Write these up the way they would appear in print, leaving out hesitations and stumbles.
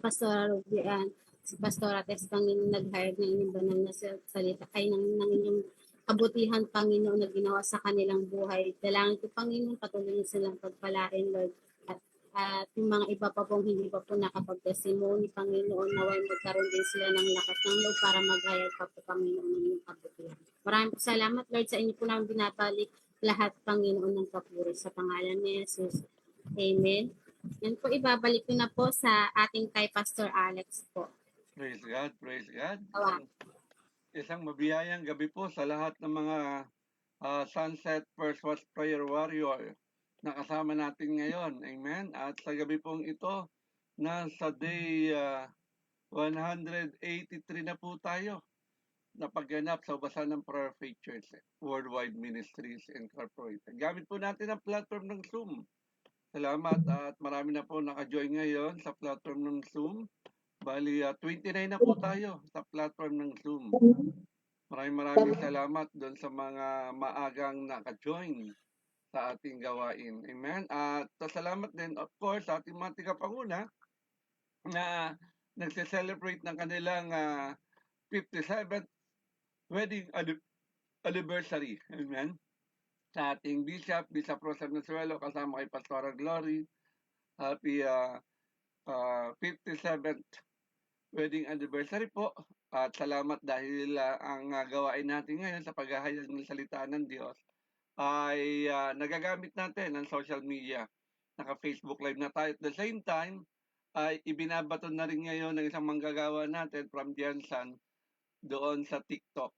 Pastora Rubian, si Pastora Tess, Panginoon, nag-hire ng inyong banal na salita, ay ng inyong kabutihan, Panginoon, na ginawa sa kanilang buhay. Dalangin ko, Panginoon, patuloy niyo silang pagpalain, Lord. At yung mga iba pa pong hindi pa po nakapag-testimony, Panginoon, naway magkaroon din sila ng lakas ng loob para mag-hire pa po, Panginoon, ng inyong kabutihan. Maraming salamat, Lord, sa inyo po namin binabalik lahat, Panginoon, ng papuri sa pangalan ni Jesus. Amen. Yan po, ibabalik ko na po sa ating kay Pastor Alex po. Praise God, praise God. Awa. Isang mabiyayang gabi po sa lahat ng mga Sunset First Watch Prayer Warrior na kasama natin ngayon. Amen. At sa gabi pong ito, nasa day 183 na po tayo na pagganap sa ubasan ng Prayer Faith Church Worldwide Ministries Incorporated. Gamit po natin ang platform ng Zoom. Salamat at marami na po naka-join ngayon sa platform ng Zoom. Bali, 29 na po tayo sa platform ng Zoom. Maraming salamat doon sa mga maagang naka-join sa ating gawain. Amen. At salamat din, of course, sa ating mga tigapanguna na nagse-celebrate ng kanilang 57th wedding anniversary. Amen. Sa ating Bishop Rosa Nasuelo, kasama kay Pastora Glory. Happy 57th wedding anniversary po. At salamat dahil ang gawain natin ngayon sa paghahayag ng salita ng Diyos ay nagagamit natin ang social media. Naka-Facebook Live na tayo. At the same time, ay ibinabato na rin ngayon ng isang manggagawa natin from Jensen doon sa TikTok.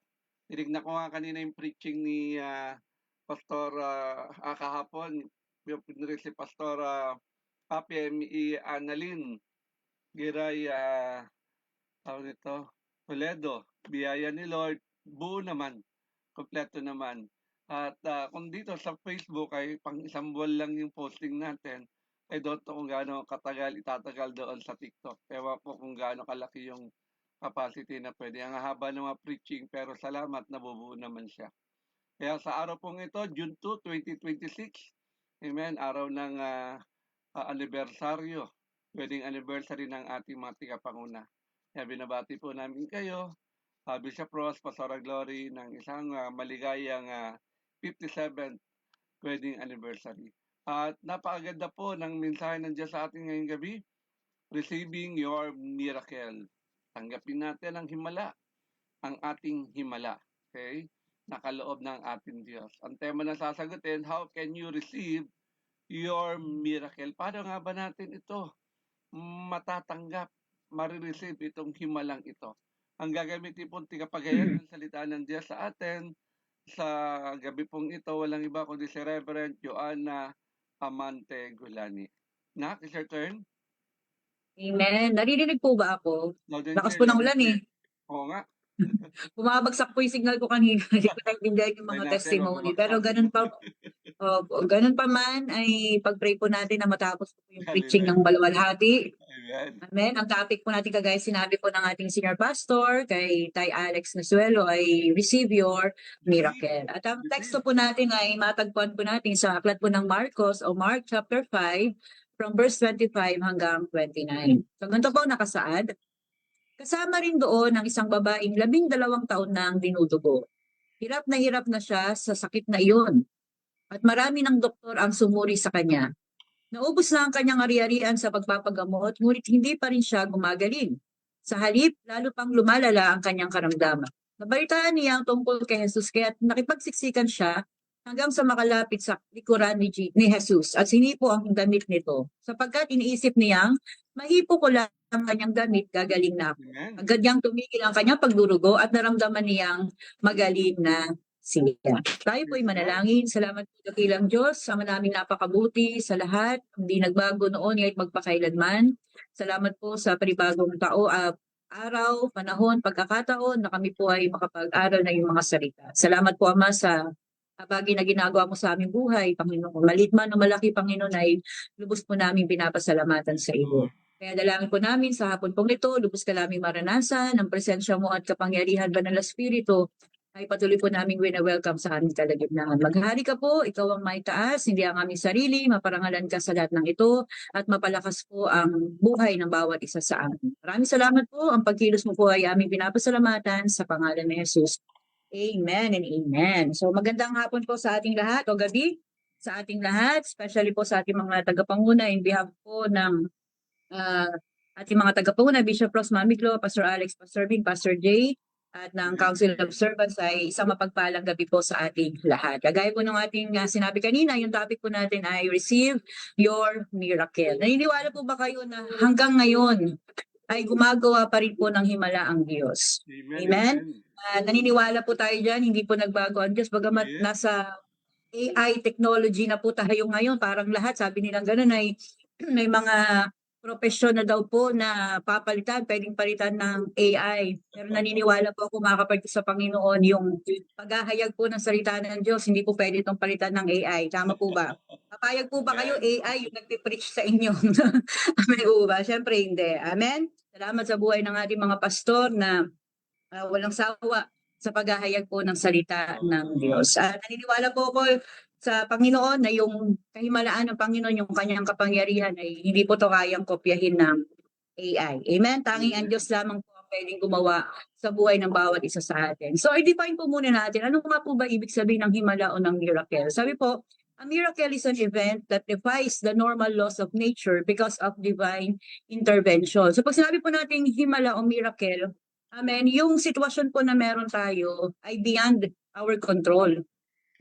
Tinignan ko nga kanina yung preaching ni Pastor kahapon, yung pinuri si Pastor PME Annalyn Giray tawag nito, Toledo, biyaya ni Lord, buo naman, kompleto naman. At kung dito sa Facebook ay pang isang buwan lang yung posting natin, ay doon kung gaano katagal itatagal doon sa TikTok. Ewan ko kung gaano kalaki yung capacity na pwede. Ang haba ng mga preaching, pero salamat, nabubuo naman siya. Kaya sa araw pong ito, June 2, 2026, amen, araw ng anibersaryo, wedding anniversary ng ating mga tigapanguna. Kaya binabati po namin kayo, Bishop Ross, Pastora Glory, ng isang maligayang 57th wedding anniversary. At napakaganda po ng mensahe ng Diyos sa ating ngayong gabi, receiving your miracle. Tanggapin natin ang himala, ang ating himala. Okay? Nakaloob ng ating Diyos. Ang tema na sasagutin, how can you receive your miracle? Paano nga ba natin ito matatanggap, marireceive itong himalang ito? Ang gagamitin pong tigapagayag ng salita ng Diyos sa atin sa gabi pong ito, walang iba kundi si Reverend Joanna Amante Gulani. Nak, is your turn? Amen. Naririnig po ba ako? Lakas po ng ulan eh. Oo nga. Bumabagsak po yung signal ko kanina. Hindi ko naintindihan yung mga testimony. Pero ganun pa, ganun pa man ay pag-pray po natin na matapos po yung preaching ng balwalhati. Amen. Ang topic po natin kagaya sinabi po ng ating senior pastor kay Tay Alex Nasuelo ay receive your miracle. At ang teksto po natin ay matagpuan po natin sa aklat po ng Marcos o Mark chapter 5 from verse 25 hanggang 29. So ganito po nakasaad. Kasama rin doon ang isang babaeng 12 taon na ang dinudugo. Hirap na siya sa sakit na iyon. At marami ng doktor ang sumuri sa kanya. Naubos na ang kanyang ari-arian sa pagpapagamot, ngunit hindi pa rin siya gumagaling. Sa halip, lalo pang lumalala ang kanyang karamdaman. Nabalitaan niya ang tungkol kay Jesus kaya nakipagsiksikan siya hanggang sa makalapit sa likuran ni Jesus at sinipo ang damit nito. Sapagkat iniisip niyang, mahipo ko lang ang kanyang damit, gagaling na ako. Agad niyang tumigil ang kanyang pagdurugo at naramdaman niyang magaling na siya. Tayo po'y manalangin. Salamat po dakilang Diyos sa naming napakabuti sa lahat. Hindi nagbago noon ngayon magpakailanman. Salamat po sa panibagong araw, panahon, pagkakataon na kami po ay makapag-aral ng iyong mga salita. Salamat po Ama sa bagay na ginagawa mo sa aming buhay, Panginoon. Malit man o malaki, Panginoon, ay lubos po namin pinapasalamatan sa iyo. Kaya dalangin po namin sa hapon pong ito, lubos ka namin maranasan ang presensya mo at kapangyarihan, Banal na Espiritu, ay patuloy po namin wina-welcome sa aming kalagitnaan. Maghari ka po, ikaw ang may taas, hindi ang aming sarili, maparangalan ka sa lahat ng ito, at mapalakas po ang buhay ng bawat isa sa amin. Maraming salamat po, ang pagkilos mo po ay aming pinapasalamatan sa pangalan ni Jesus. Amen and amen. So magandang hapon po sa ating lahat, o gabi sa ating lahat, especially po sa ating mga tagapanguna in behalf po ng ating mga tagapanguna, Bishop Ross Mamiglo, Pastor Alex, Pastor Bing, Pastor Jay, at ng Council of Servants ay isang mapagpalang gabi po sa ating lahat. Kagaya po ng ating sinabi kanina, yung topic po natin ay Receive Your Miracle. Naniniwala po ba kayo na hanggang ngayon ay gumagawa pa rin po ng himala ang Diyos? Amen? Naniniwala po tayo dyan, hindi po nagbago ang Diyos. Bagamat nasa AI technology na po tayo ngayon, parang lahat, sabi nilang gano'n, ay may mga profesyon na daw po na papalitan, pwedeng palitan ng AI. Pero naniniwala po ako mga kapatid sa Panginoon, yung paghahayag po ng salita ng Diyos, hindi po pwede itong palitan ng AI. Tama po ba? Papayag po ba kayo AI yung nagpipreach sa inyo? Amen po ba? Siyempre hindi. Amen? Salamat sa buhay ng ating mga pastor na walang sawa sa paghahayag po ng salita ng Diyos. Naniniwala po ako sa Panginoon na yung kahimalaan ng Panginoon, yung kanyang kapangyarihan ay hindi po to kayang kopyahin ng AI. Amen? Tanging ang Diyos lamang po ang pwedeng gumawa sa buhay ng bawat isa sa atin. So, i-define po muna natin, ano nga po ba ibig sabihin ng himala o ng miracle? Sabi po, a miracle is an event that defies the normal laws of nature because of divine intervention. So, pag sinabi po natin himala o miracle, amen, yung sitwasyon po na meron tayo ay beyond our control.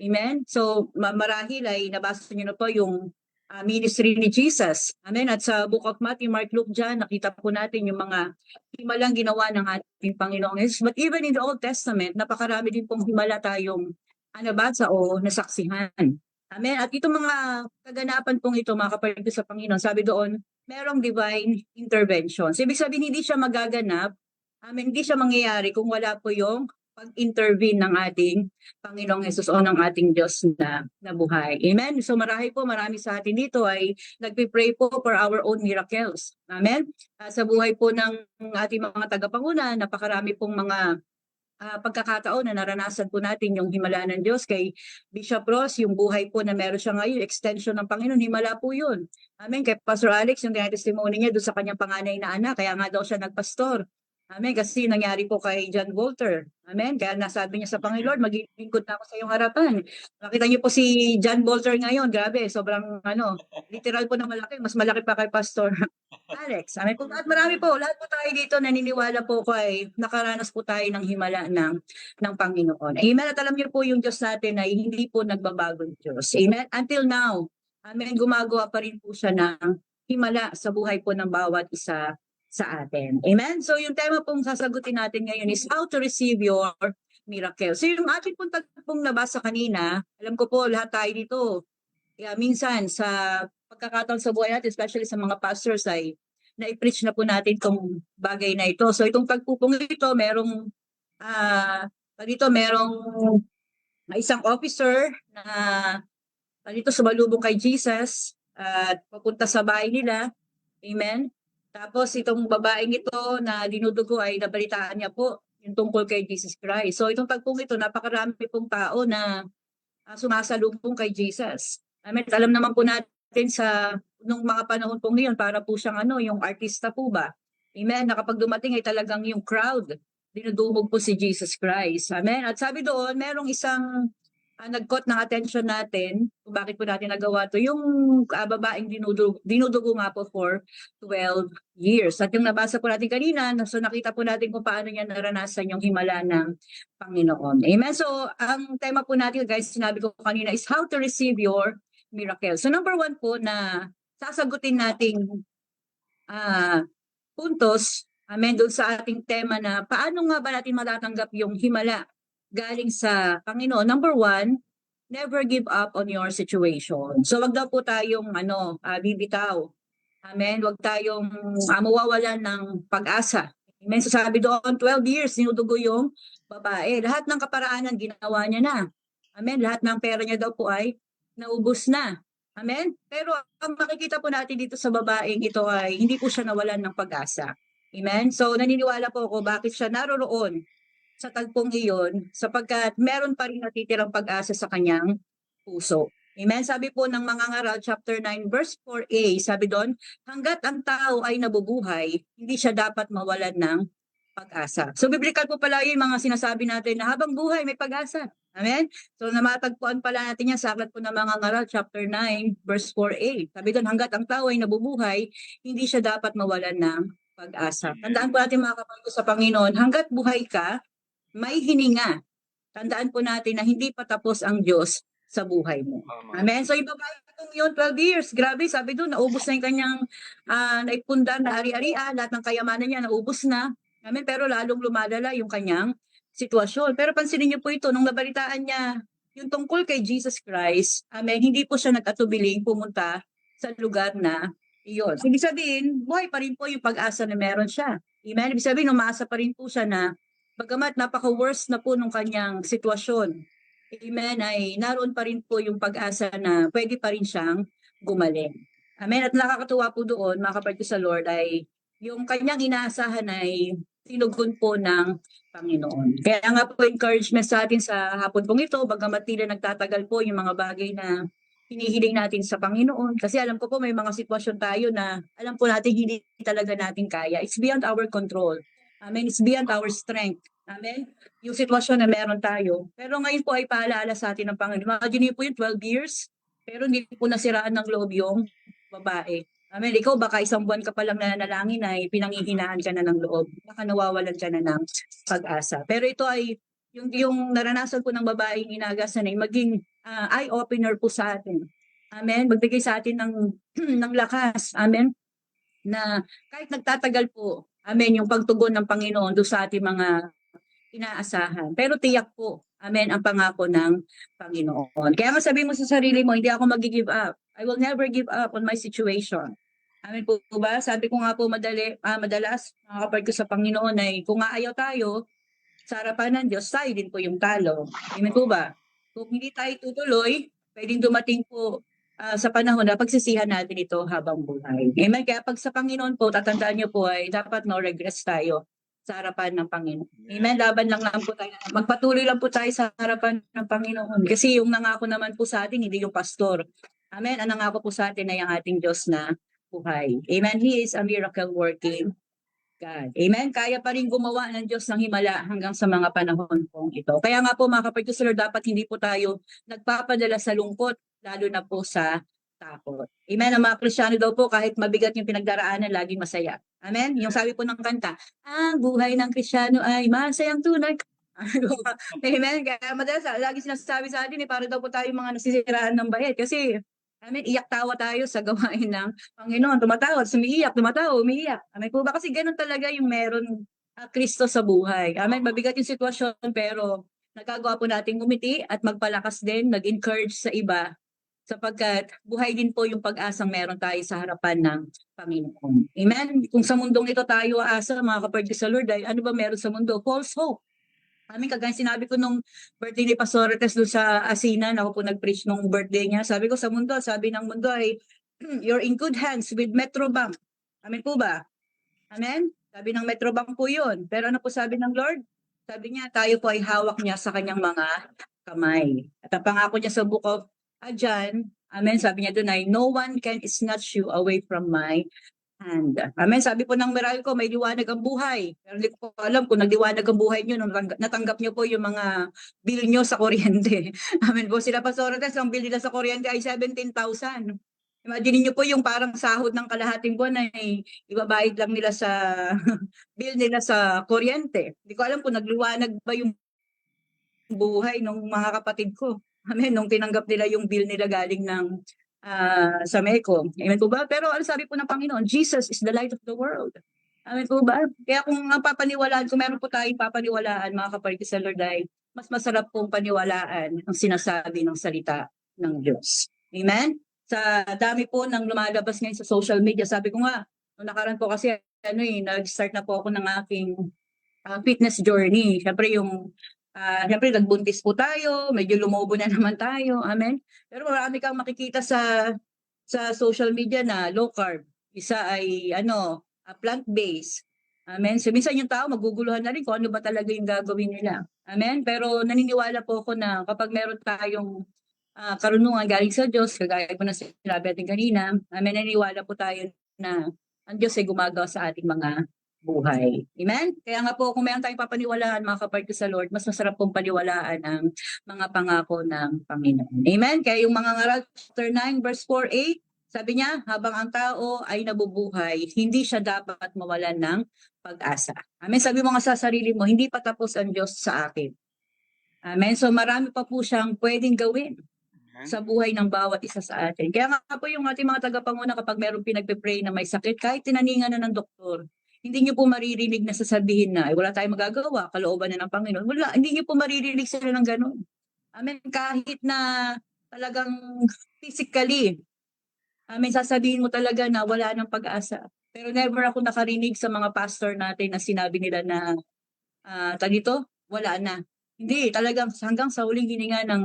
Amen? So, marahil ay nabasa niyo na po yung ministry ni Jesus. Amen? At sa Book of Matthew, Mark, Luke, John, nakita po natin yung mga himalang ginawa ng ating Panginoong Jesus. But even in the Old Testament, napakarami din pong himala tayong nabasa o nasaksihan. Amen? At itong mga kaganapan pong ito, mga kapatid sa Panginoon, sabi doon, merong divine intervention. So, ibig sabihin, hindi siya magaganap, hindi siya mangyayari kung wala po yung pag-intervene ng ating Panginoong Hesus o ng ating Diyos na buhay. Amen? So marami sa atin dito ay nagpipray po for our own miracles. Amen? Sa buhay po ng ating mga tagapanguna, napakarami pong mga pagkakataon na naranasan po natin yung himala ng Diyos kay Bishop Ross, yung buhay po na meron siya ngayon, extension ng Panginoon, himala po yun. Amen? Kay Pastor Alex, yung testimony niya doon sa kanyang panganay na anak, kaya nga daw siya nagpastor. Amen. Kasi nangyari po kay John Bolter. Amen. Kaya nasabi niya sa Panginoon, maglilingkod na ako sa iyong harapan. Nakita niyo po si John Bolter ngayon. Grabe, sobrang literal po na malaki. Mas malaki pa kay Pastor Alex. Amen po. At marami po, lahat po tayo dito naniniwala po ko ay nakaranas po tayo ng himala ng Panginoon. Amen. At alam niyo po yung Diyos natin ay hindi po nagbabagong Diyos. Amen. Until now, amen, gumagawa pa rin po siya ng himala sa buhay po ng bawat isa sa atin. Amen? So yung tema pong sasagutin natin ngayon is how to receive your miracle. So yung ating pong nabasa kanina, alam ko po lahat tayo dito, minsan sa pagkakataon sa buhay natin, especially sa mga pastors ay na-preach na po natin itong bagay na ito. So itong tagpupong ito, merong isang officer na dito sumalubong kay Jesus at papunta sa bahay nila. Amen? Tapos itong babaeng ito na dinudugo ay nabalitaan niya po yung tungkol kay Jesus Christ. So itong tagpong ito, napakarami pong tao na sumasalubong kay Jesus. Amen. Alam naman po natin nung mga panahon pong ngayon, para po siyang yung artista po ba? Amen. Na kapag dumating ay talagang yung crowd, dinudumog po si Jesus Christ. Amen. At sabi doon, merong isang nag-caught ng attention natin kung bakit po natin nagawa to yung babaeng dinudugo nga po for 12 years. At yung nabasa po natin kanina, so nakita po natin kung paano niya naranasan yung himala ng Panginoon. Amen? So, ang tema po natin, guys, sinabi ko kanina is how to receive your miracle. So, number 1 po na sasagutin nating puntos, amen, doon sa ating tema na paano nga ba natin matatanggap yung himala galing sa Panginoon. Number 1, never give up on your situation. So wag daw po tayong bibitaw. Amen. Wag tayong mawawalan ng pag-asa. Amen. So sabi doon, 12 years dinudugo yung babae. Lahat ng kaparaanan ginawa niya na. Amen. Lahat ng pera niya daw po ay naubos na. Amen. Pero ang makikita po natin dito sa babaeng ito ay hindi po siya nawalan ng pag-asa. Amen. So naniniwala po ako bakit siya naroroon sa tagpong iyon sapagkat meron pa rin natitirang pag-asa sa kanyang puso. Amen. Sabi po ng Mangangaral chapter 9 verse 4a, sabi doon, hangga't ang tao ay nabubuhay, hindi siya dapat mawalan ng pag-asa. So biblical po pala yung mga sinasabi natin na habang buhay may pag-asa. Amen? So namatagpuan pala natin yan sa aklat po ng Mangangaral chapter 9 verse 4a. Sabi doon, hangga't ang tao ay nabubuhay, hindi siya dapat mawalan ng pag-asa. Tandaan po natin mga kapatid sa Panginoon, hangga't buhay ka, may hininga. Tandaan po natin na hindi pa tapos ang Diyos sa buhay mo. Amen? So yung babae itong yun, 12 years. Grabe, sabi doon, naubos na yung kanyang naipundar na ari-arian, lahat ng kayamanan niya naubos na. Amen? Pero lalong lumalala yung kanyang sitwasyon. Pero pansinin niyo po ito, nung nabalitaan niya yung tungkol kay Jesus Christ, amen, hindi po siya nag-atubiling pumunta sa lugar na iyon. So, ibig sabihin, buhay pa rin po yung pag-asa na meron siya. Amen? Ibig sabihin, umaasa pa rin po siya na bagamat napaka-worst na po nung kanyang sitwasyon, amen, ay naroon pa rin po yung pag-asa na pwede pa rin siyang gumaling. Amen. At nakakatuwa po doon, mga kapatid ko sa Lord, ay yung kanyang inaasahan ay tinugon po ng Panginoon. Kaya nga po encouragement sa atin sa hapon pong ito, bagamat tila nagtatagal po yung mga bagay na hinihiling natin sa Panginoon. Kasi alam ko po may mga sitwasyon tayo na alam po natin hindi talaga natin kaya. It's beyond our control. Amen. It's beyond our strength. Amen. Yung sitwasyon na meron tayo. Pero ngayon po ay paalala sa atin ng Panginoon. Imagine niyo po yung 12 years, pero hindi po nasiraan ng loob yung babae. Amen. Ikaw baka isang buwan ka pa lang nananalangin ay pinanghihinaan ka na ng loob. Baka nawawalan ka na ng pag-asa. Pero ito ay yung naranasan po ng babaeng inagasan ay maging eye-opener po sa atin. Amen. Magbigay sa atin ng, ng lakas. Amen. Na kahit nagtatagal po, amen, yung pagtugon ng Panginoon doon sa ating mga inaasahan. Pero tiyak po, amen, ang pangako ng Panginoon. Kaya masabi mo sa sarili mo, hindi ako mag-give up. I will never give up on my situation. Amen po ba? Sabi ko nga po madalas, mga kapatid ko sa Panginoon, ay kung aayaw tayo, sa harapan ng Diyos, tayo din po yung talo. Amen po ba? Kung hindi tayo tutuloy, pwedeng dumating po sa panahon na pagsisihan natin ito habang buhay. Amen? Kaya pag sa Panginoon po, tatandaan niyo po ay dapat no regrets tayo sa harapan ng Panginoon. Amen? Laban lang po tayo. Magpatuloy lang po tayo sa harapan ng Panginoon. Kasi yung nangako naman po sa atin, hindi yung pastor. Amen? Ang nangako po sa atin ay ang ating Diyos na buhay. Amen? He is a miracle working God. Amen? Kaya pa rin gumawa ng Diyos ng himala hanggang sa mga panahon pong ito. Kaya nga po mga kapatid ko sa Lord, dapat hindi po tayo nagpapadala sa lungkot, lalo na po sa takot. Amen? Ang mga Kristiyano daw po, kahit mabigat yung pinagdaraanan, laging masaya. Amen? Yung sabi po ng kanta, ang buhay ng Kristiyano ay masayang tunay. Amen? Kaya madalas, lagi sinasabi sa atin, para daw po tayo mga nasisiraan ng bayad. Kasi amen, iyak-tawa tayo sa gawain ng Panginoon. Tumatawa, sumiiyak, tumatawa, umiiyak. Amen po ba? Kasi ganun talaga yung meron Kristo sa buhay. Amen, mabigat yung sitwasyon pero nagagawa po natin ngumiti at magpalakas din, mag-encourage sa iba sapagkat buhay din po yung pag-asang meron tayo sa harapan ng Panginoon. Amen? Kung sa mundong ito tayo aasa, mga kapatid sa Lord, ay ano ba meron sa mundo? False hope. Amin, kagaya sinabi ko nung birthday ni Pastor Retes doon sa Asinan, ako po nag-preach nung birthday niya. Sabi ko sa mundo, sabi ng mundo ay, you're in good hands with Metrobank. Amen po ba? Amen? Sabi ng Metrobank po yun. Pero ano po sabi ng Lord? Sabi niya, tayo po ay hawak niya sa kanyang mga kamay. At ang pangako niya sa book of John, amen, sabi niya doon ay, no one can snatch you away from my hand. Amen. Sabi po ng Meralco, may liwanag ang buhay. Pero hindi ko alam kung nagliwanag ang buhay nyo nung natanggap nyo po yung mga bill nyo sa kuryente. Amen po. Sila Pastor Retes, ang bill nila sa kuryente ay 17,000. Imagine niyo po yung parang sahod ng kalahating buwan ay ibabayad lang nila sa bill nila sa kuryente. Hindi ko alam kung nagliwanag ba yung buhay ng mga kapatid ko. Amen. Nung tinanggap nila yung bill nila galing ng sa Meco. Amen po ba? Pero ano sabi po ng Panginoon? Jesus is the light of the world. Amen po ba? Kaya kung ang papaniwalaan, kung meron po tayong papaniwalaan, mga kapatid sa Lord, ay mas masarap pong paniwalaan ang sinasabi ng salita ng Diyos. Amen? Sa dami po ng lumalabas ngayon sa social media, sabi ko nga, nung nakaraan po kasi, nag-start na po ako ng aking fitness journey. Siyempre nagbuntis po tayo, medyo lumobo na naman tayo. Amen? Pero marami kang makikita sa social media na low carb. Isa ay plant-based. Amen. So minsan yung tao maguguluhan na rin kung ano ba talaga yung gagawin nila. Amen. Pero naniniwala po ako na kapag meron tayong karunungan galing sa Diyos, kagaya po na sinabi natin kanina, amen, naniniwala po tayo na ang Diyos ay gumagawa sa ating mga buhay. Amen? Kaya nga po, kung mayroon tayong papaniwalaan, mga kapatid sa Lord, mas masarap pong paniwalaan ang mga pangako ng Panginoon. Amen? Kaya yung mga ngaral, chapter 9, verse 4a, sabi niya, habang ang tao ay nabubuhay, hindi siya dapat mawalan ng pag-asa. Amen? Sabi mo nga sa sarili mo, hindi pa tapos ang Diyos sa akin. Amen? So marami pa po siyang pwedeng gawin sa buhay ng bawat isa sa atin. Kaya nga po yung ating mga tagapanguna kapag meron pinagpe-pray na may sakit, kahit tinaningan na ng doktor, hindi niyo po maririnig na sasabihin na, wala tayong magagawa, kalooban na ng Panginoon. Wala, hindi niyo po maririnig sila ng ganun. Amen. Kahit na talagang physically, amen, sasabihin mo talaga na wala ng pag-asa. Pero never ako nakarinig sa mga pastor natin na sinabi nila na, dito, wala na. Hindi, talagang hanggang sa huling hininga ng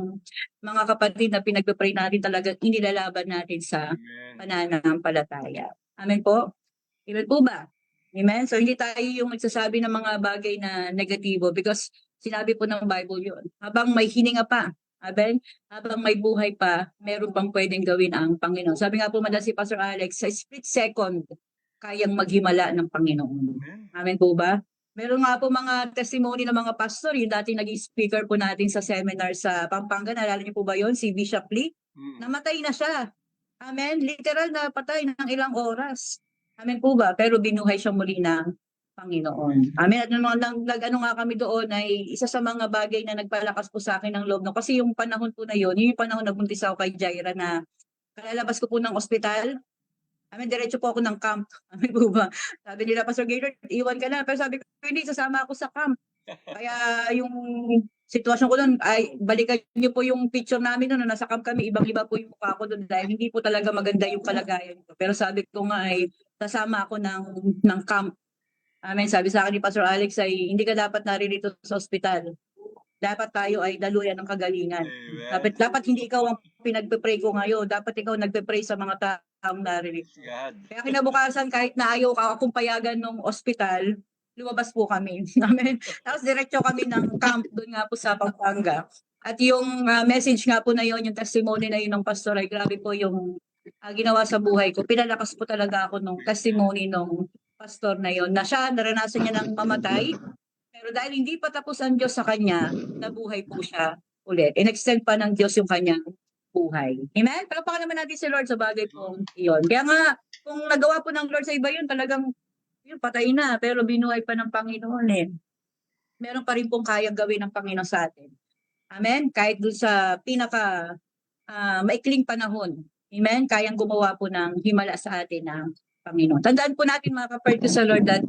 mga kapatid na pinagpe-pray natin talaga inilalaban natin sa pananampalataya. Amen po? Amen po ba? Amen? So hindi tayo yung magsasabi ng mga bagay na negatibo because sinabi po ng Bible yun. Habang may hininga pa, amen? Habang may buhay pa, meron pang pwedeng gawin ang Panginoon. Sabi nga po madalas si Pastor Alex, sa split second, kayang maghimala ng Panginoon. Amen po ba? Meron nga po mga testimony ng mga pastor, yung dating naging speaker po natin sa seminar sa Pampanga, naalala niyo po ba yun? Si Bishop Lee? Namatay na siya. Amen? Literal na patay ng ilang oras. Amen po ba? Pero binuhay siya muli ng Panginoon. Amen. At nag-ano nga kami doon ay isa sa mga bagay na nagpalakas po sa akin ng loob. No? Kasi yung panahon po na yun yung panahon nagbuntis ako kay Jaira na kalalabas ko po ng ospital. Amen, diretso po ako ng camp. Amen po ba? Sabi nila, Pastor Gaylord, iwan ka na. Pero sabi ko, hindi, sasama ako sa camp. Kaya yung sitwasyon ko doon, ay balikan niyo po yung picture namin noon, nasa camp kami, ibang-iba po yung mukha ko doon dahil hindi po talaga maganda yung kalagayan ko. Pero sabi ko nga ay, sasama ako ng camp. Amen, sabi sa akin ni Pastor Alex ay, hindi ka dapat naririto sa ospital. Dapat tayo ay daluyan ng kagalingan. Dapat hindi ikaw ang pinagpe-pray ko ngayon. Dapat ikaw nagpe-pray sa mga taong naririnig. Kaya kinabukasan, kahit na ayaw akong payagan ng ospital, lumabas po kami. Amen. Tapos diretso kami ng camp doon nga po sa Pampanga. At yung message nga po na yun, yung testimony na yun ng pastor ay grabe po yung ginawa sa buhay ko. Pinalakas po talaga ako nung testimony nung pastor na yun. Na siya, naranasan niya ng mamatay. Pero dahil hindi pa tapos ang Diyos sa kanya, nabuhay po siya ulit. In-extend pa ng Diyos yung kanyang buhay. Amen? Palakpakan naman natin si Lord sa bagay po iyon. Kaya nga, kung nagawa po ng Lord sa iba yun, talagang yun, patay na, pero binuhay pa ng Panginoon eh. Meron pa rin pong kayang gawin ng Panginoon sa atin. Amen? Kahit dun sa pinaka maikling panahon. Amen? Kayang gumawa po ng himala sa atin ng Panginoon. Tandaan po natin mga kapatid sa Lord that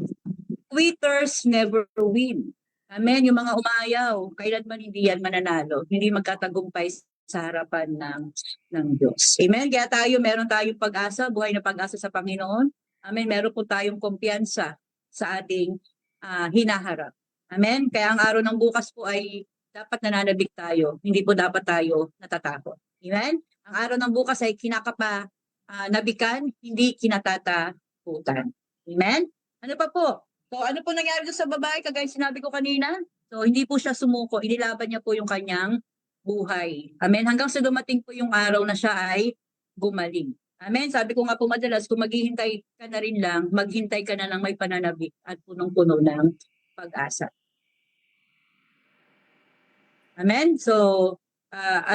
quitters never win. Amen. Yung mga umayaw, kailanman hindi yan mananalo. Hindi magkatagumpay sa harapan ng Diyos. Amen. Kaya meron tayong pag-asa, buhay na pag-asa sa Panginoon. Amen. Meron po tayong kumpiyansa sa ating hinaharap. Amen. Kaya ang araw ng bukas po ay dapat nananabik tayo. Hindi po dapat tayo natatakot. Amen. Ang araw ng bukas ay nabikan, hindi kinatatakutan. Amen. Ano pa po? So ano po nangyari doon sa babae? Kagaya sinabi ko kanina. So hindi po siya sumuko. Inilaban niya po yung kanyang buhay. Amen. Hanggang sa dumating po yung araw na siya ay gumaling. Amen. Sabi ko nga po madalas, kung maghihintay ka na rin lang, maghintay ka na ng may pananabik at punong-puno ng pag-asa. Amen. So a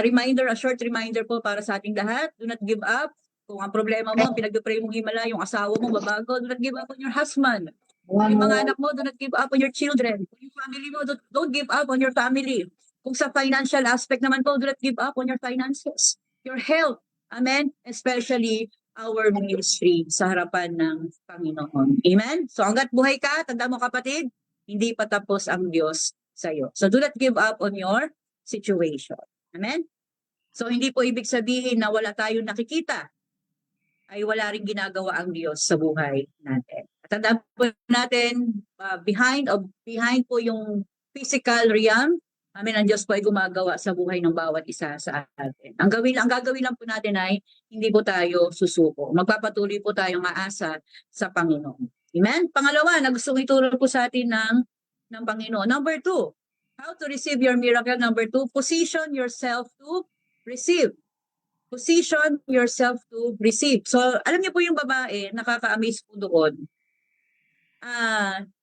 short reminder po para sa ating lahat. Do not give up. Kung ang problema mo, pinag-pray mong himala, yung asawa mo, babago, do not give up on your husband. Yung mga anak mo, do not give up on your children. Kung yung family mo, don't give up on your family. Kung sa financial aspect naman po, do not give up on your finances. Your health. Amen? Especially our ministry sa harapan ng Panginoon. Amen? So hanggat buhay ka, tanda mo kapatid, hindi pa tapos ang Diyos sa iyo. So do not give up on your situation. Amen? So hindi po ibig sabihin na wala tayong nakikita ay wala ring ginagawa ang Diyos sa buhay natin. At tandaan po natin, behind po yung physical realm, amen, ang Diyos po ay gumagawa sa buhay ng bawat isa sa atin. Ang gagawin lang po natin ay hindi po tayo susuko. Magpapatuloy po tayong maasa sa Panginoon. Amen? Pangalawa, na gustong ituro po sa atin ng Panginoon. Number 2, how to receive your miracle. Number 2, position yourself to receive. Position yourself to receive. So, alam niyo po yung babae, nakaka-amaze po doon.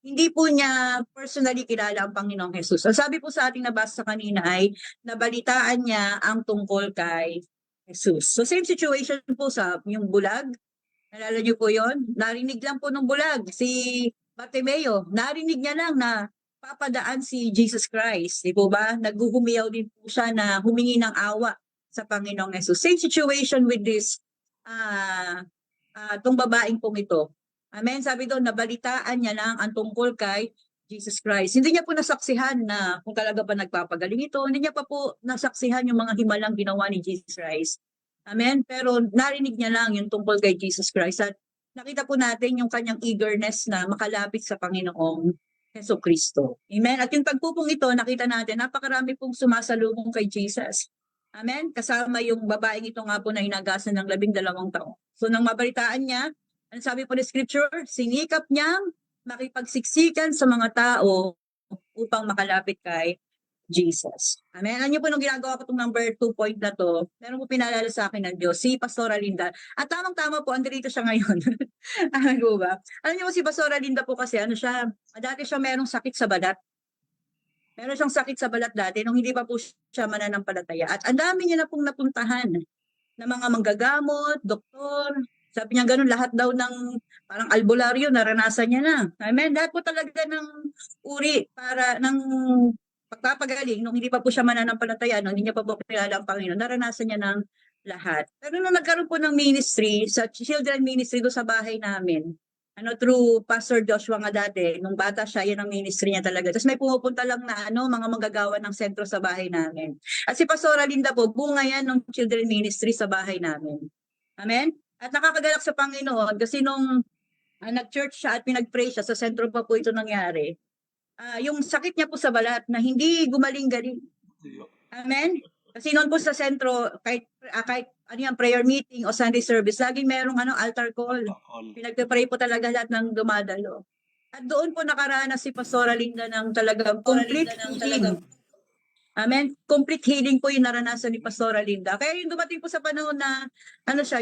Hindi po niya personally kilala ang Panginoong Jesus. Ang sabi po sa ating nabasa kanina ay nabalitaan niya ang tungkol kay Jesus. So same situation po sa yung bulag. Nalala niyo po yon? Narinig lang po ng bulag si Bartimeo. Narinig niya lang na papadaan si Jesus Christ. Di po ba? Naghuhumiyaw din po siya na humingi ng awa sa Panginoong Jesus. Same situation with this tong babaeng pong ito. Amen. Sabi doon, nabalitaan niya lang ang tungkol kay Jesus Christ. Hindi niya po nasaksihan na kung talaga ba nagpapagaling ito. Hindi niya pa po nasaksihan yung mga himalang ginawa ni Jesus Christ. Amen. Pero narinig niya lang yung tungkol kay Jesus Christ. At nakita po natin yung kanyang eagerness na makalapit sa Panginoong Jesucristo. Amen. At yung tagpupong ito, nakita natin, napakarami pong sumasalubong kay Jesus. Amen. Kasama yung babaeng ito nga po na inagasan ng 12 taon. So nang mabalitaan niya, ano sabi po ng scripture? Sinikap niyang makipagsiksikan sa mga tao upang makalapit kay Jesus. Amen. Ano niyo po nung ginagawa ko itong number 2 point na to, meron po pinalala sa akin ng Diyos, si Pastora Linda. At tamang-tama po, andito siya ngayon. Ano ba? Alam niyo po si Pastora Linda po kasi, dati siya merong sakit sa balat. Meron siyang sakit sa balat dati nung hindi pa po siya mananampalataya. At ang dami niya na pong napuntahan na mga manggagamot, doktor. Sabi niya ganun, lahat daw ng parang albularyo, naranasan niya na. Amen. Lahat po talaga ng uri ng pagpapagaling nung hindi pa po siya mananampalataya, nung hindi niya pa po kilala ang Panginoon, naranasan niya ng lahat. Pero nung nagkaroon po ng ministry, sa children ministry do sa bahay namin, through Pastor Joshua nga dati, nung bata siya, yan ang ministry niya talaga. Tapos may pumupunta lang na mga manggagawa ng sentro sa bahay namin. At si Pastora Linda po, bunga yan ng children ministry sa bahay namin. Amen? At nakakagalak sa Panginoon kasi nung nag-church siya at pinag-pray siya, sa sentro pa po ito nangyari, yung sakit niya po sa balat na hindi gumaling-galing. Amen? Kasi noon po sa sentro, kahit prayer meeting o Sunday service, laging merong altar call. Pinagpe-pray po talaga lahat ng dumadalo. At doon po nakaranas si Pastora Linda ng talagang complete healing. Amen. Complete healing po yung naranasan ni Pastora Linda. Kaya yung dumating po sa panahon na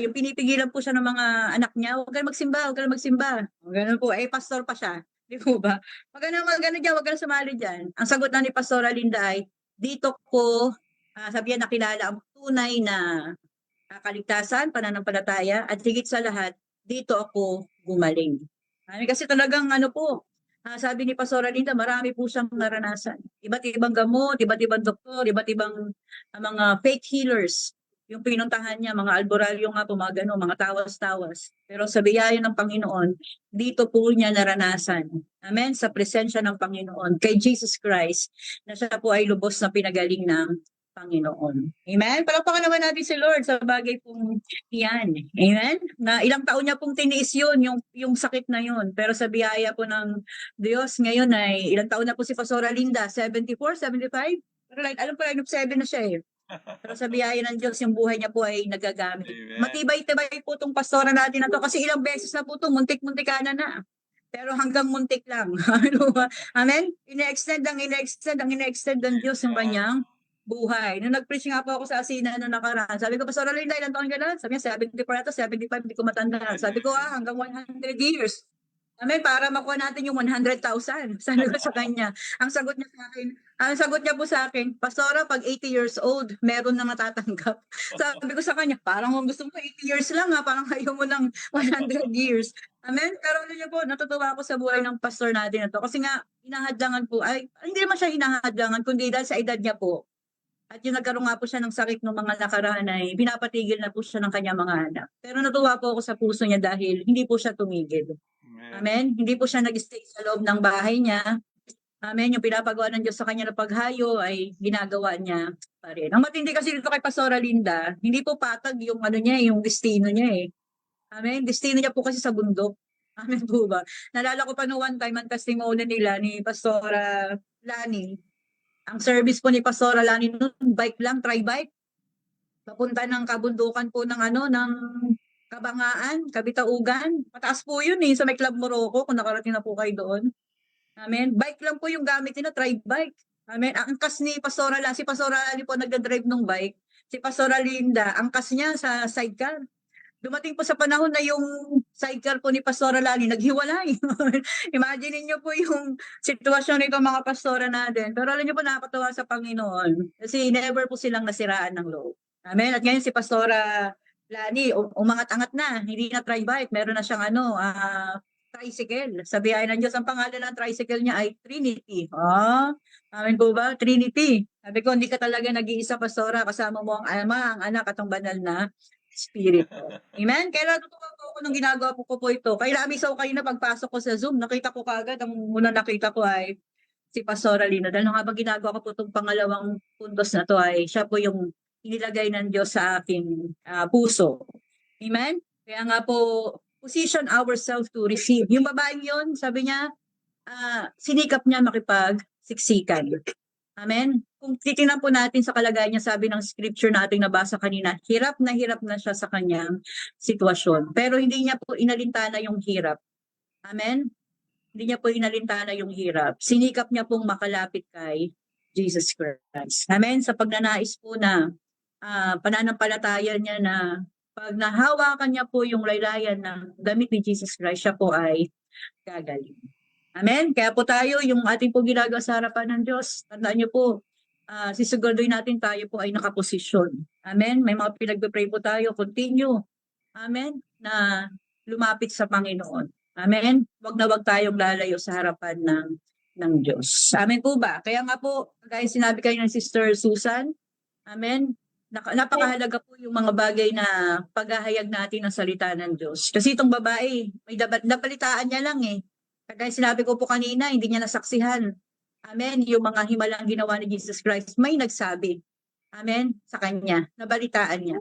yung pinipigilan po siya ng mga anak niya, huwag ka na magsimba, huwag ka na magsimba. Ganun po, pastor pa siya. Di po ba? Huwag ka na sumali dyan. Ang sagot na ni Pastora Linda ay, dito ko, sabi niya, nakilala ang tunay na kaligtasan, pananampalataya, at higit sa lahat, dito ako gumaling. Kasi talagang sabi ni Pastora Linda, marami po siyang naranasan. Iba't ibang gamot, iba't ibang doktor, iba't ibang mga fake healers. Yung pinuntahan niya, mga albularyo nga po, mga tawas-tawas. Pero sa biyaya ng Panginoon, dito po niya naranasan. Amen? Sa presensya ng Panginoon, kay Jesus Christ, na siya po ay lubos na pinagaling ng Panginoon. Amen? Palakpakan naman natin si Lord sa bagay pong yan. Amen? Na ilang taon niya pong tiniis yun, yung sakit na yun. Pero sa biyaya po ng Diyos, ngayon ay ilang taon na po si Pastora Linda? 74, 75? Pero alam ko, 7 na siya eh. Pero sa biyaya ng Diyos, yung buhay niya po ay nagagamit. Amen. Matibay-tibay po itong pastora natin na to kasi ilang beses na po ito, muntik-muntikana na. Pero hanggang muntik lang. Amen? Ine-extend ng Diyos yung kanyang buhay. Nung nag-preach nga po ako sa Asina noong nakaraan, sabi ko, Pastora Linda, ilang taon ka na? Sabi niya, 74 ata, 75, hindi ko matanda. Sabi ko, hanggang 100 years. Amen, para makuha natin yung 100,000. Sabi ko sa kanya. Ang sagot niya po sa akin, Pastora, pag 80 years old, meron na matatanggap. Sabi ko sa kanya, parang gusto mo 80 years lang parang ayaw mo ng 100 years. Amen? Pero alam niyo po, natutuwa ako sa buhay ng pastor natin na to. Kasi nga, hinahadlangan po, hindi naman siya hinahadlangan, kundi dahil sa edad niya po. At yung nagkaroon nga po siya ng sakit ng mga nakaraan ay pinapatigil na po siya ng kanyang mga anak. Pero natuwa po ako sa puso niya dahil hindi po siya tumigil. Amen? Hindi po siya nag-stay sa loob ng bahay niya. Amen? Yung pinapagawa ng Diyos sa kanya na paghayo ay ginagawa niya pa rin. Ang matindi kasi dito kay Pastora Linda, hindi po patag yung yung destino niya eh. Amen? Destino niya po kasi sa bundok. Amen po ba? Nalala ko pa no one time ang testimony nila ni Pastora Lani. Ang service po ni Pastora Lani noon, bike lang, tri-bike. Papunta ng kabundukan po ng Kabangaan, Kabitaugan. Mataas po yun sa may Club Morocco, kung nakarating na po kayo doon. Amen. Bike lang po yung gamit nila, tri bike. Amen. Ang angkas ni Pastora si Pastora Lali po nagda-drive ng bike. Si Pastora Linda, angkas niya sa sidecar. Dumating po sa panahon na yung sidecar po ni Pastora Lali naghiwalay. Imagine niyo po yung sitwasyon nito mga pastora natin. Pero alam niyo po nakakatawa sa Panginoon kasi never po silang nasiraan ng loob. Amen. At ngayon si Pastora Lani, umangat-angat na, hindi na tri-bike, meron na siyang tricycle. Sa biyaya ng Diyos, ang pangalan ng tricycle niya ay Trinity. Amen po ba? Trinity. Sabi ko, hindi ka talaga nag-iisa, Pastora, kasama mo ang Ama, ang Anak, at ang banal na Espiritu. Amen? Kaya natutuwa po ako nung ginagawa po ko ito. Kaya namisaw kayo na pagpasok ko sa Zoom, nakita ko kagad, ang unang nakita ko ay si Pastora Lina. Dahil habang ginagawa ko po itong pangalawang puntos na to ay siya po yung inilagay ng Diyos sa aking puso. Amen? Kaya nga po, position ourselves to receive. Yung babaeng yun, sabi niya, sinikap niya makipagsiksikan. Amen? Kung titingnan po natin sa kalagayan niya, sabi ng scripture natin nabasa kanina, hirap na siya sa kanyang sitwasyon. Pero hindi niya po inalintana yung hirap. Amen? Hindi niya po inalintana yung hirap. Sinikap niya pong makalapit kay Jesus Christ. Amen? Sa pagnanais po na pananampalataya niya na pag nahawakan niya po yung laylayan ng damit ni Jesus Christ, siya po ay gagaling. Amen? Kaya po tayo, yung ating po ginagawa sa harapan ng Diyos, tandaan niyo po, sisiguraduhin natin tayo po ay nakaposisyon. Amen? May mga pinagpe-pray po tayo, continue. Amen? Na lumapit sa Panginoon. Amen? Wag na wag tayong lalayo sa harapan ng Diyos. Amen po ba? Kaya nga po, kagaya sinabi kayo ng Sister Susan, amen? Napakahalaga po yung mga bagay na paghahayag natin ng salita ng Diyos. Kasi itong babae, may napalitaan niya lang Kagaya sinabi ko po kanina, hindi niya nasaksihan. Amen. Yung mga himalang ginawa ni Jesus Christ, may nagsabi. Amen. Sa kanya. Nabalitaan niya.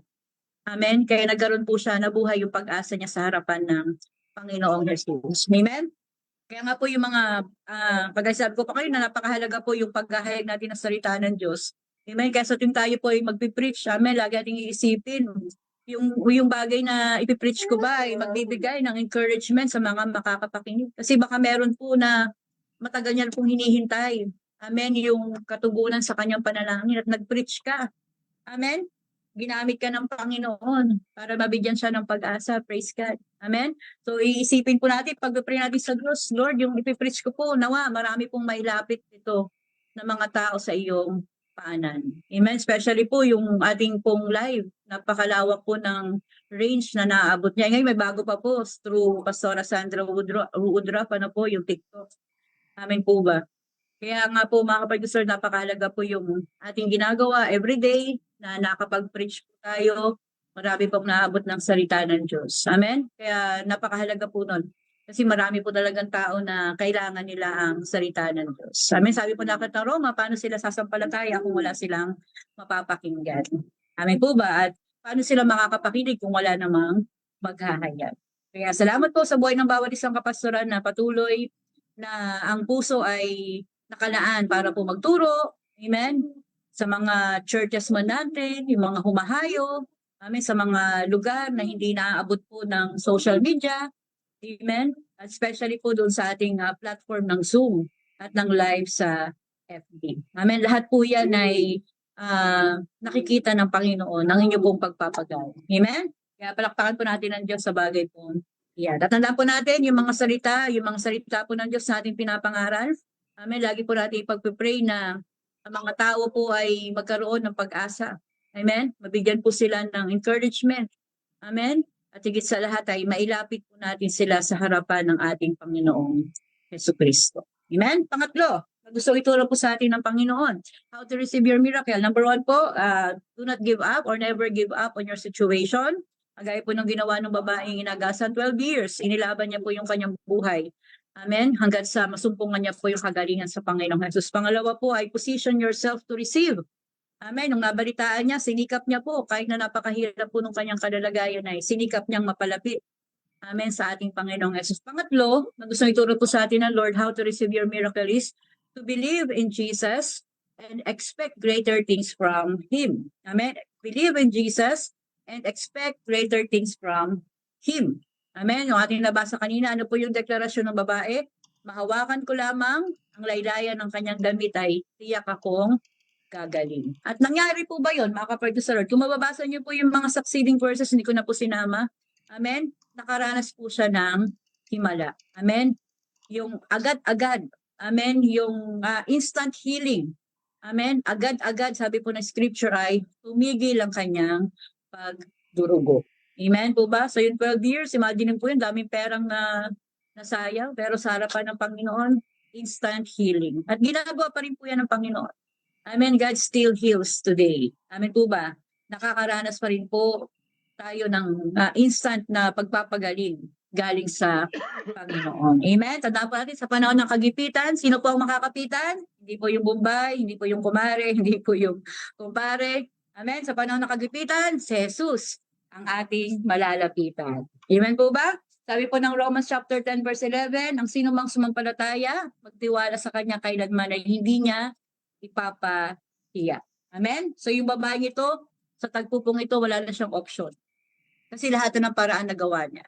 Amen. Kaya nagkaroon po siya, nabuhay yung pag-asa niya sa harapan ng Panginoong Jesus. Amen. Kaya nga po yung mga, kagaya sabi ko pa kayo na napakahalaga po yung paghahayag natin ng salita ng Diyos. Amen. Kaya sa tuwing tayo po ay magpipreach, amen, lagi nating iisipin yung bagay na ipipreach ko ba ay magbibigay ng encouragement sa mga makakapakinig. Kasi baka meron po na matagal niya pong hinihintay. Amen. Yung katugunan sa kanyang panalangin at nag-preach ka. Amen. Ginamit ka ng Panginoon para mabigyan siya ng pag-asa. Praise God. Amen. So iisipin po natin, pag-pray natin sa Diyos, Lord, yung ipipreach ko po, nawa, marami pong mailapit ito ng mga tao sa iyong paanan. Amen. Especially po yung ating pong live. Napakalawak po ng range na naaabot niya. Ngayon may bago pa po through Pastora Sandra Woodruff, po yung TikTok. Amen po ba? Kaya nga po mga kapag-sir, napakahalaga po yung ating ginagawa everyday na nakapag-preach po tayo. Marami pong naabot ng salita ng Diyos. Amen? Kaya napakahalaga po nun. Kasi marami po talagang tao na kailangan nila ang salita ng Diyos. Amen? Sabi po nakit ng Roma, paano sila sasampalataya kung wala silang mapapakinggan? Amen po ba? At paano sila makakapakinig kung wala namang maghahayag? Kaya salamat po sa buhay ng bawat isang kapastoran na patuloy na ang puso ay nakalaan para po magturo. Amen? Sa mga churches man natin, yung mga humahayo, amen, sa mga lugar na hindi naaabot po ng social media. Amen? At especially po doon sa ating platform ng Zoom at ng live sa FB. Amen? Lahat po yan ay nakikita ng Panginoon ng inyong pong pagpapagay. Amen? Kaya palakpakan po natin ang Diyos sa bagay po. Yeah. Tatandaan po natin yung mga salita po ng Diyos na ating pinapangaral. Amen. Lagi po natin ipagpipray na ang mga tao po ay magkaroon ng pag-asa. Amen. Mabigyan po sila ng encouragement. Amen. At higit sa lahat ay mailapit po natin sila sa harapan ng ating Panginoong Jesucristo. Amen. Pangatlo, gusto ituro po sa atin ng Panginoon. How to receive your miracle. Number 1 po, do not give up or never give up on your situation. Agaya po ng ginawa ng babaeng inagasan 12 years. Inilaban niya po yung kanyang buhay. Amen. Hanggang sa masumpungan niya po yung kagalingan sa Panginoong Jesus. Pangalawa po ay position yourself to receive. Amen. Nung nabalitaan niya, sinikap niya po, kahit na napakahirap po nung kanyang kalalagayan ay sinikap niyang mapalapit. Amen, sa ating Panginoong Jesus. Pangatlo, na gusto ituro po sa atin ng Lord, how to receive your miracle is to believe in Jesus and expect greater things from Him. Amen. Believe in Jesus and expect greater things from him. Amen. Yung ating nabasa kanina, ano po yung deklarasyon ng babae? Mahawakan ko lamang ang laylayan ng kanyang damit ay tiyak akong gagaling. At nangyari po ba yun, mga kapatid sa Lord? Kung mababasa niyo po yung mga succeeding verses, hindi ko na po sinama. Amen? Nakaranas po siya ng himala. Amen? Yung agad-agad. Amen? Yung instant healing. Amen? Agad-agad, sabi po ng scripture ay tumigil ang kanyang pagdurugo. Amen po ba? So yung 12 years, imagine po yun, daming perang na nasayang, pero sa harapan ng Panginoon, instant healing. At ginagawa pa rin po yan ng Panginoon. Amen. God still heals today. Amen po ba? Nakakaranas pa rin po tayo ng instant na pagpapagaling galing sa Panginoon. Amen. Tandaan po natin sa panahon ng kagipitan, sino po ang makakapitan? Hindi po yung Bombay, hindi po yung kumare, hindi po yung kumpare. Amen. Sa panahon ng kagipitan, si Jesus ang ating malalapitan. Amen po ba? Sabi po ng Romans chapter 10 verse 11, ang sino mang sumampalataya, magtiwala sa kanya kailanman ay hindi niya ipapahiya. Amen? So yung babaeng ito, sa tagpupong ito, wala na siyang option. Kasi lahat ng paraan nagawa niya.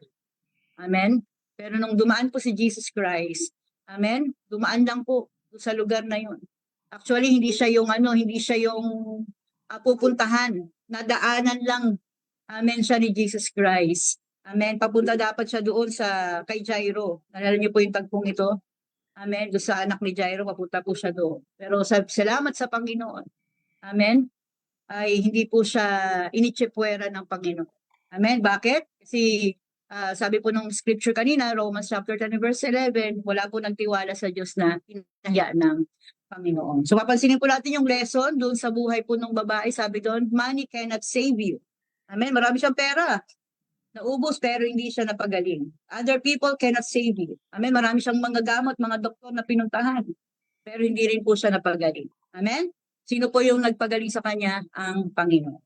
Amen? Pero nung dumaan po si Jesus Christ, amen? Dumaan lang po sa lugar na yun. Actually, hindi siya yung pupuntahan. Nadaanan lang. Amen siya ni Jesus Christ. Amen. Papunta dapat siya doon kay Jairo. Nalala niyo po yung tagpong ito? Amen. Doon sa anak ni Jairo, papunta po siya doon. Pero salamat sa Panginoon. Amen. Ay hindi po siya initsipwera ng Panginoon. Amen. Bakit? Kasi sabi po ng scripture kanina, Romans chapter 10 verse 11, wala po nagtiwala sa Diyos na pinahya ng Panginoon. So papansinin po natin yung lesson doon sa buhay po ng babae. Sabi doon, money cannot save you. Amen. Marami siyang pera. Naubos pero hindi siya napagaling. Other people cannot save you. Amen. Marami siyang mga gamot, mga doktor na pinuntahan. Pero hindi rin po siya napagaling. Amen. Sino po yung nagpagaling sa kanya? Ang Panginoon.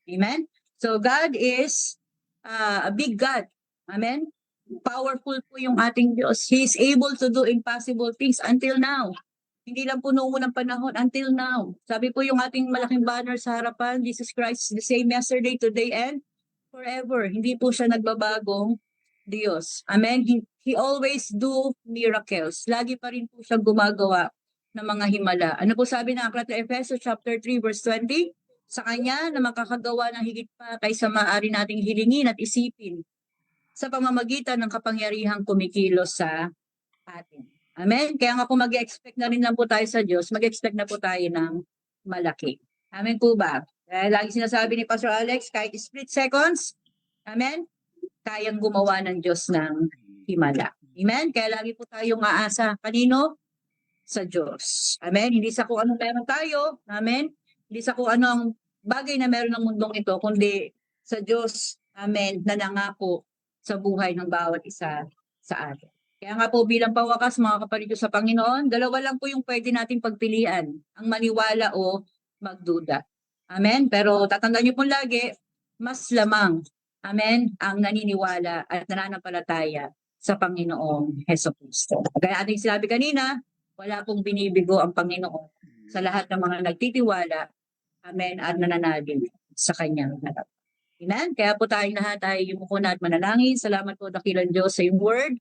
Amen. So God is a big God. Amen. Powerful po yung ating Diyos. He is able to do impossible things until now. Hindi lang po noong unang panahon, until now. Sabi po yung ating malaking banner sa harapan, Jesus Christ is the same yesterday, today, and forever. Hindi po siya nagbabagong Diyos. Amen? He always do miracles. Lagi pa rin po siya gumagawa ng mga himala. Ano po sabi ng aklat ng Efeso chapter 3 verse 20? Sa Kanya na makakagawa ng higit pa kaysa maaari nating hilingin at isipin sa pamamagitan ng kapangyarihang kumikilos sa atin. Amen? Kaya nga kung mag-expect na rin lang po tayo sa Diyos, mag-expect na po tayo ng malaki. Amen po ba? Lagi sinasabi ni Pastor Alex, kahit split seconds, amen, kayang gumawa ng Diyos ng himala. Amen? Kaya lagi po tayong aasa. Kanino? Sa Diyos. Amen? Hindi sa kung anong meron tayo. Amen? Hindi sa kung anong bagay na meron ng mundong ito, kundi sa Diyos, amen, na nangako sa buhay ng bawat isa sa atin. Kaya nga po bilang pawakas mga kapatid ko sa Panginoon, dalawa lang po yung pwede nating pagpilian, ang maniwala o magduda. Amen? Pero tatandaan niyo po lagi, mas lamang, amen, ang naniniwala at nananampalataya sa Panginoong Hesukristo. Kaya ating sinabi kanina, wala pong binibigo ang Panginoon sa lahat ng mga nagtitiwala, amen, at nananalig sa kanyang harap. Amen? Kaya po tayong lahat ay yumuko na at manalangin. Salamat po, dakilang Diyos, sa iyong word.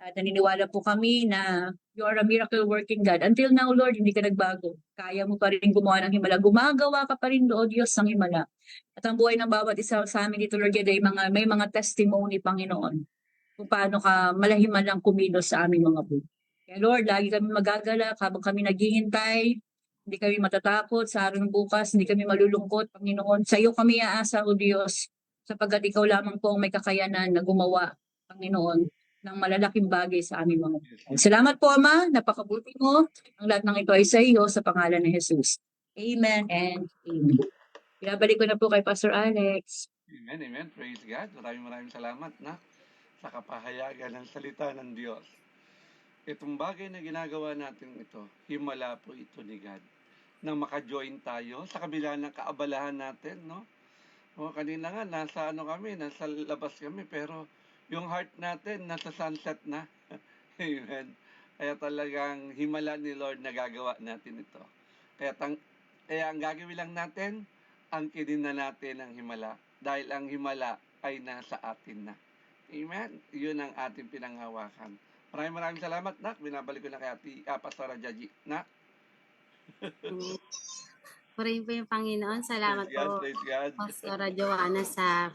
At naniniwala po kami na you are a miracle working God. Until now, Lord, hindi ka nagbago. Kaya mo pa rin gumawa ng himala. Gumagawa ka pa rin, Lord Diyos, ng himala. At ang buhay ng bawat isa sa amin dito, Lord, may mga testimony, Panginoon, kung paano ka malahimalang kumilos sa aming mga buhay. Kaya Lord, lagi kami magagalak habang kami naghihintay. Hindi kami matatakot sa araw ng bukas, hindi kami malulungkot, Panginoon. Sa iyo kami aasa, O Diyos, sapagkat ikaw lamang po ang may kakayanan na gumawa, Panginoon, ng malalaking bagay sa aming mga buhay. Salamat po, Ama, napakabuti mo. Ang lahat ng ito ay sa iyo, sa pangalan ni Jesus. Amen and amen. Pinabalik ko na po kay Pastor Alex. Amen, amen. Praise God. Maraming salamat na sa kapahayagan ng salita ng Diyos. Itong bagay na ginagawa natin ito, himala po ito ni God. Nang maka-join tayo sa kabila ng kaabalahan natin, no? O, kanina nga, nasa labas kami, pero yung heart natin, nasa sunset na. Amen. Kaya talagang himala ni Lord na gagawa natin ito. Kaya ang gagawin lang natin, angkinin na natin ang himala. Dahil ang himala ay nasa atin na. Amen? Yun ang ating pinanghawakan. Maraming salamat, Nak. Binabalik ko na kay Pastora Jaji. Nak? Purihin po yung Panginoon. Salamat Praise God, po, praise God. Pastora Joanna, sa